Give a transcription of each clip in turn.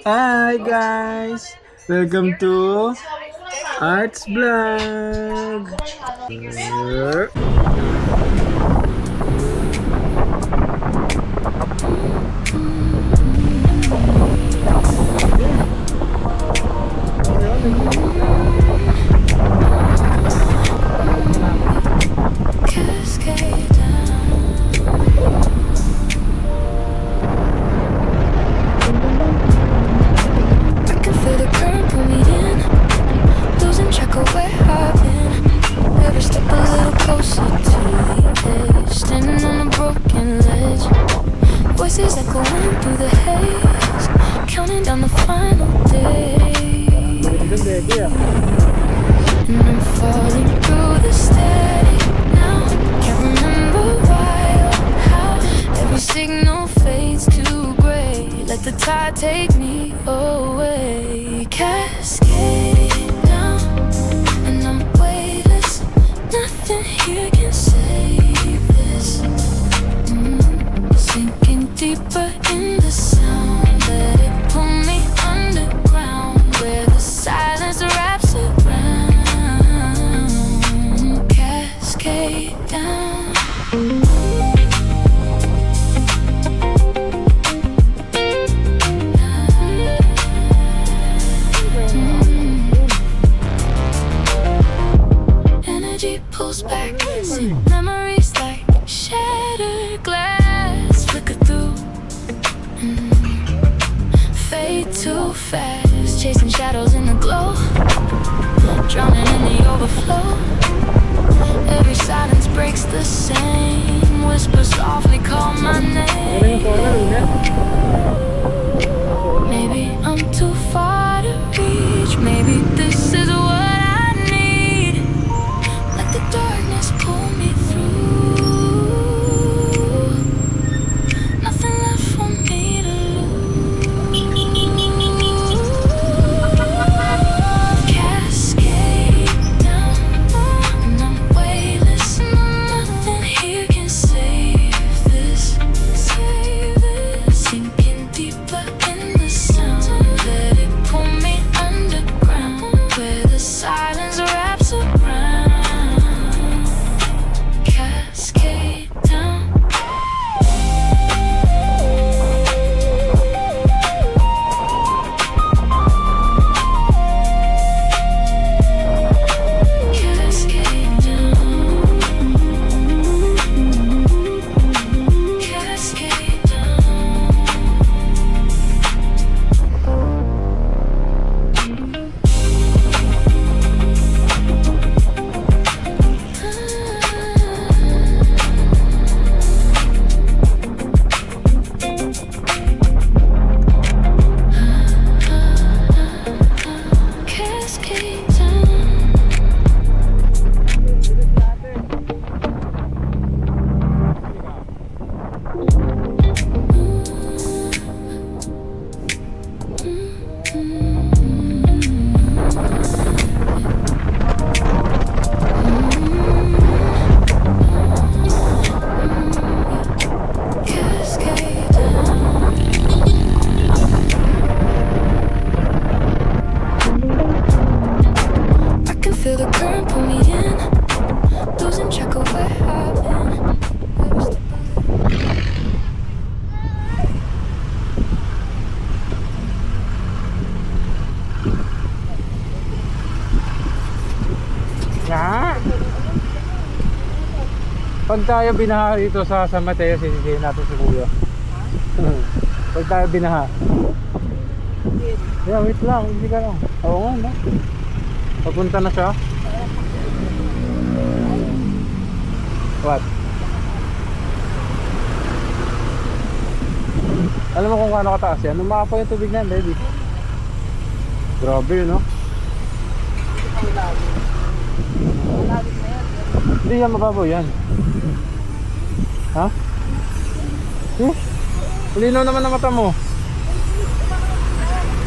Hi guys! Welcome to Arts Vlog! Cascade down. I can feel the current pull me in, losing track of where I've been. Every step a little closer to the edge, standing on a broken ledge. Voices echoing through the haze, counting down the final day. And I'm falling through the static now. Can't remember why or how. Every signal fades to gray. Let the tide take me away. Cascading down, and I'm weightless. Nothing here can save this. Sinking deeper in the sound. Let it pull me underground, where the silence wraps around. Cascade down. Energy pulls back, see memories like shattered glass flicker through, fade too fast, chasing shadows in the glow, drowning in the overflow. Every silence breaks the same, whisper softly, call my name. Maybe I'm too far to reach, maybe this is what I need. Let the darkness pull me through. Nothing left for me to lose. Cascade down, and I'm weightless. Nothing here can save this. Sinking deeper in the sound. Let it pull me underground, where the silence wraps around. Cascade down. Cascade down. Cascade down. Cascade down. Cascade down. I can feel the current pull me in, losing track of where I've been. Ya! Pag tayo binaha dito sa San Mateo, sisisihin natin si Kuya. Pag tayo binaha. Yeah, wait lang, hindi ka lang. Oo nga, no? Papunta na siya. What? Alam mo kung gaano kataas yan? Umapaw yung tubig na yan, baby. Grabe yun, no? Hindi yan, mababaw yan. Ha? Linaw naman ang mata mo.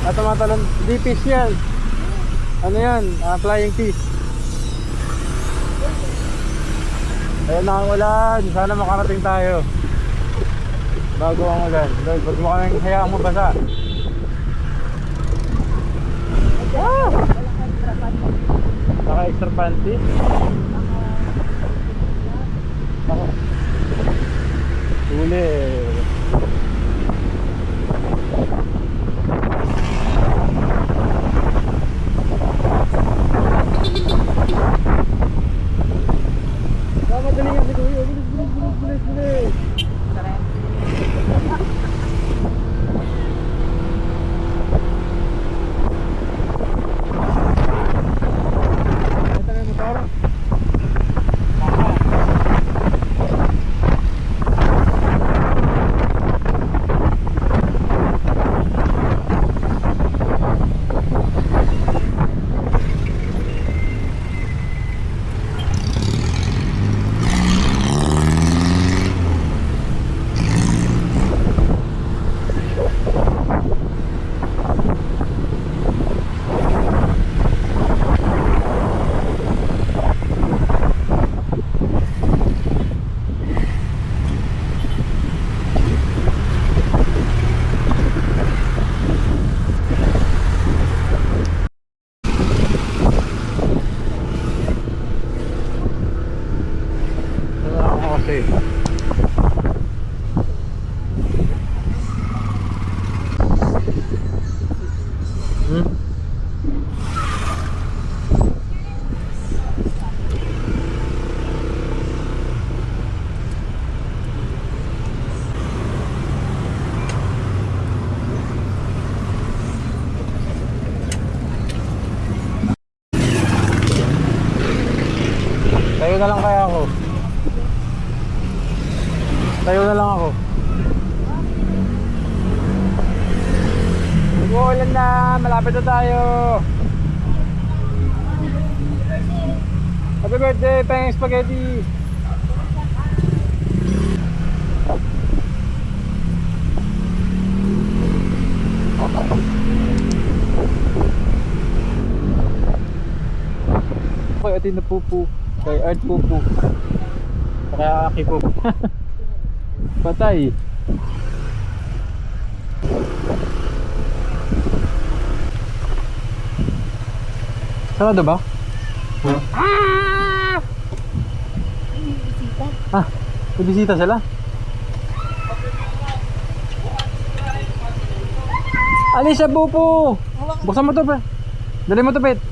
At tumatalon, hindi fish yan. Ano yan? Flying fish. Ayun na ang ulan. Sana makarating tayo bago ang ulan. Dahil pag mo kaming hayaan mo basa. Naka extra panty. Ako. Huli. Madali nga si Kuya. Bilis. Ito na yung motor. Okay. Tayo na lang kaya ako. Tayo na lang ako. Mag-uulan na, malapit na tayo. Happy birthday, Peng Spaghetti. Kay Ate na Pupu, kay Art Pupu, kaya Aki Pupu. Patay. Sarado ba? Ah! Ah, may bisita sila? Alicia Pupu! Buksan mo to, pre. Dali mo to, Pet.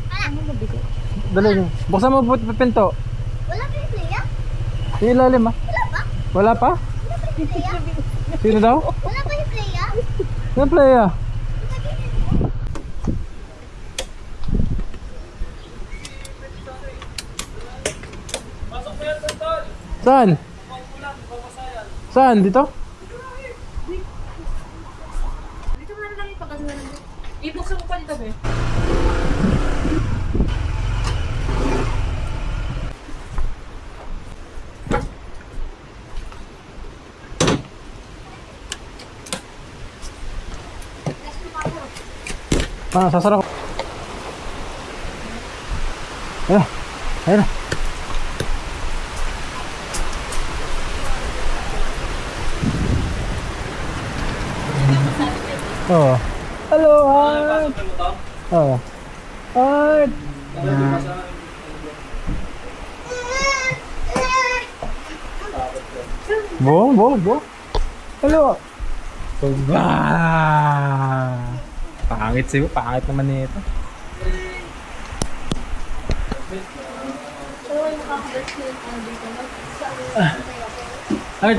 Dali mo. Buksan mo po pinto. Wala pa yung playa? Yung ilalim, ah. Wala pa? Wala pa? Sino daw? Wala pa yung playa? Yung playa. Saan? Saan? Dito? Dito mo lang yung pagkasunan. Ibuksan mo pa dito, be. Sasara ko. Ayun. Ayun. Oh. Hello, Art. Oh. Art. Bo. Hello. Pangit siya, pangit naman nito. Art.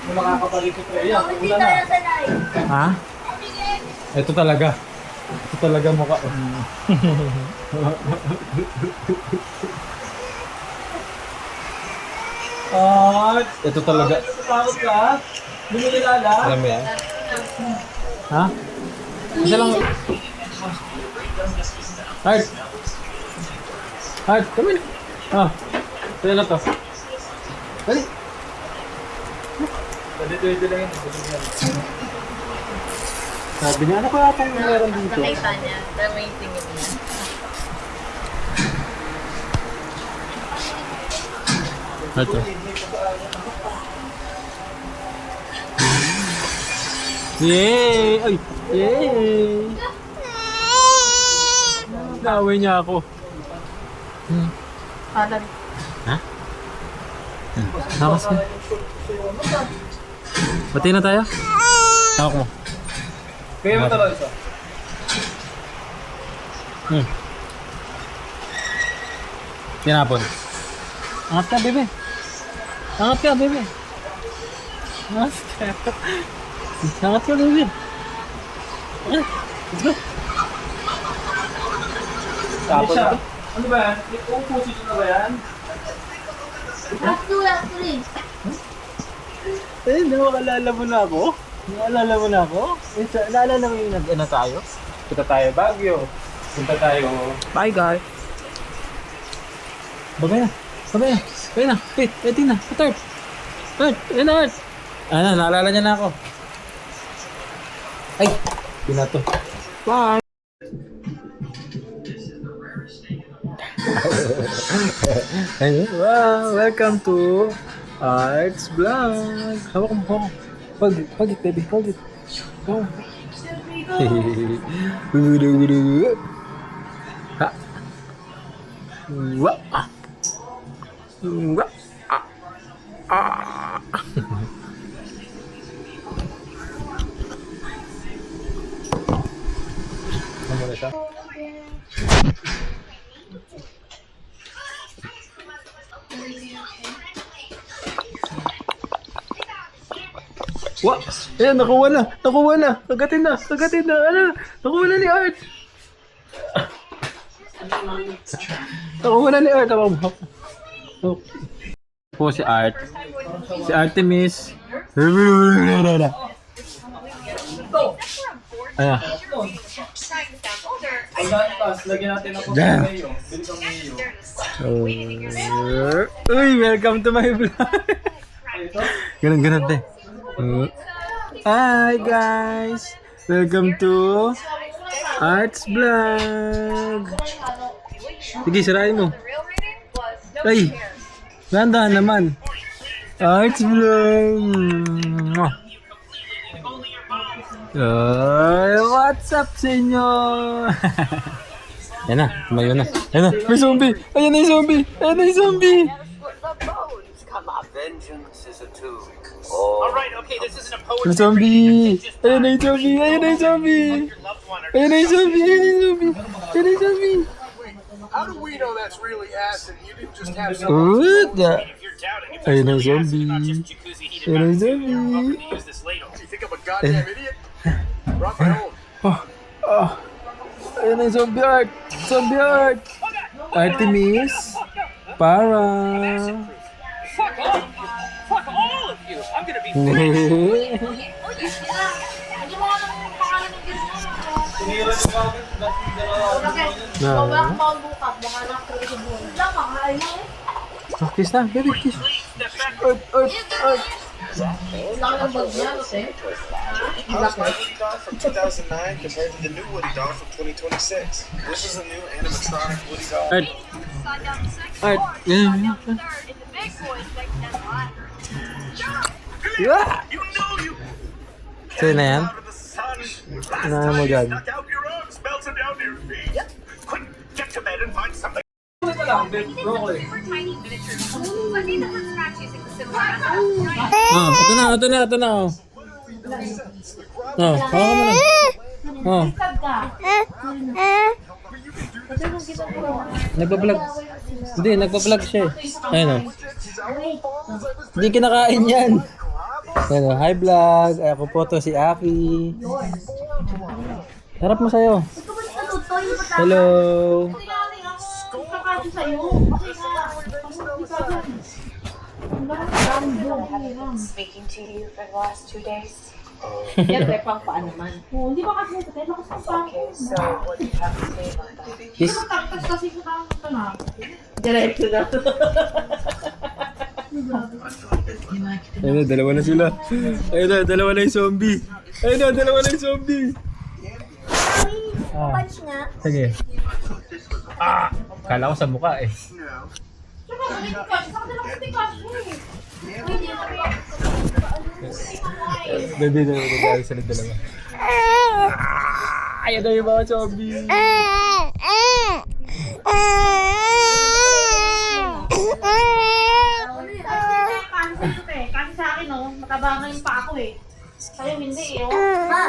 Yung makakapalit ko yan. Hindi tayo sanay. Ha? Ito talaga. Ito talaga mukha. Ito talaga. Takot ka? Hindi mo nilala? Alam mo yan? Ha? Isa lang. Art, come in. Ah, sa'yo na to. Dali. Dito lang yun. Sabi niya, ano kaya itong meron dito? Nakita niya. Tama yung tingin niya. Ito. Yay! Ay! Yay! Naaway niya ako. Alam. Ha? Takas ka. Bati na tayo? Tawak mo. Kaya mo talaga isa. Tinapon. Angat ka, bebe. Angat ka, bebe. Angat ka. Angat ka, bebe. Okay, let's go. Tapos siya. Ano ba yan? Upo dito na ba yan? Actually. Eh, naalala mo na ako? Naalala mo na ako? Naalala mo yung nag-ano tayo? Punta tayo Baguio. Punta tayo. Bye, guys. Babay na. Babay na. Babay na. Wait, waiting na. Art. Art. Ayun na, Art. Ano, naalala niya na ako. Ay, binato. Bye. Ayun. Wow, welcome to Art's Vlog. Hawak mo, hawak mo. Hold it, baby. Hold it. Go. Ha. Wa. Wa. Ano na siya? Wa! Ayan, nakuha na! Nakuha na! Kagatin na! Kagatin na! Ano? Nakuha na ni Art! Nakuha na ni Art! Ako mo. Po si Art. Si Artemis. Ayan. Tapos lagyan natin ako sa Damn. mayo. Bili kang mayo. Uy, welcome to my vlog. Ganun, ganun, te. Hi, guys. Welcome to Art's Vlog. Sige, sirain mo. Ay, ganda naman. Art's Vlog. What's up sa inyo? Yan na, tumayo na. Yan na, may zombie. Ayan na yung zombie. Ayan na yung zombie. Vengeance is a tool. Alright, okay, this isn't a poetry. May zombie. Ayan na yung zombie. Ayan na yung zombie. Your loved one or Ayan na yung zombie. Ayan na yung zombie. Ayan na yung zombie. How do we know that's really acid? You didn't just have some. What the? if you're doubting if Ayan that's na yung really acid, zombie. not just jacuzzi heated Ayan na yung back to zombie. I'm gonna use this ladle. You think I'm a goddamn idiot? Brought my own. Ayan na yung zombie art. Zombie art. Artemis. Para. Fuck off! Fuck all of you! I'm gonna be Lagi mo ka ng pangalan ng gano'n. Tinira niyo ba agad? Ba't hindi na Wala akong mabukat. Baka lang ko sa buhay. Wala, makain mo eh. Kiss na, baby, kiss. Art, art, art. Wala ka ng bag niya, kasi. How's my Woody doll from 2009 compared to the new Woody doll from 2026? This is a new animatronic Woody doll. Art. Art. Yan, yan. Yeah! You know you Sa'yo na yan? out of the sun. Ano mo dyan? Stuck out your arms, melted down to your feet. Quick, get to bed and find something. Ito lang, broccoli. Oh, ito na, ito na, ito na. Oh, oh, hawa ka mo na. Oh, nagpa-vlog. Hindi, nagpa-vlog siya eh. Ayun o. Hindi kinakain yan. Ayun o, hi vlog. Ay, ako po to si Aki. Harap mo sa'yo. Hello. Speaking to you for the last 2 days. Yan, may pang paan naman. Oo, hindi ba kasi ito? Kaya lakas ng pang. Okay, so what do you have to say about that? Kiss. Tapos kasi ko kang ito na. Diretso na. Ayun na, dalawa na sila. Ayun na, dalawa na yung zombie. Ayun na, dalawa na yung zombie. Punch nga. Sige. Kala ko sa mukha eh. Tsaka, hindi ka. Sa kanila kasi kasi. Hindi Baby na nagagalit sa dalawa. Ayan na yung mga zombie. Kasi sa akin, no, mataba nga yung pa ako eh. Sa'yo hindi eh. Oh. Ma,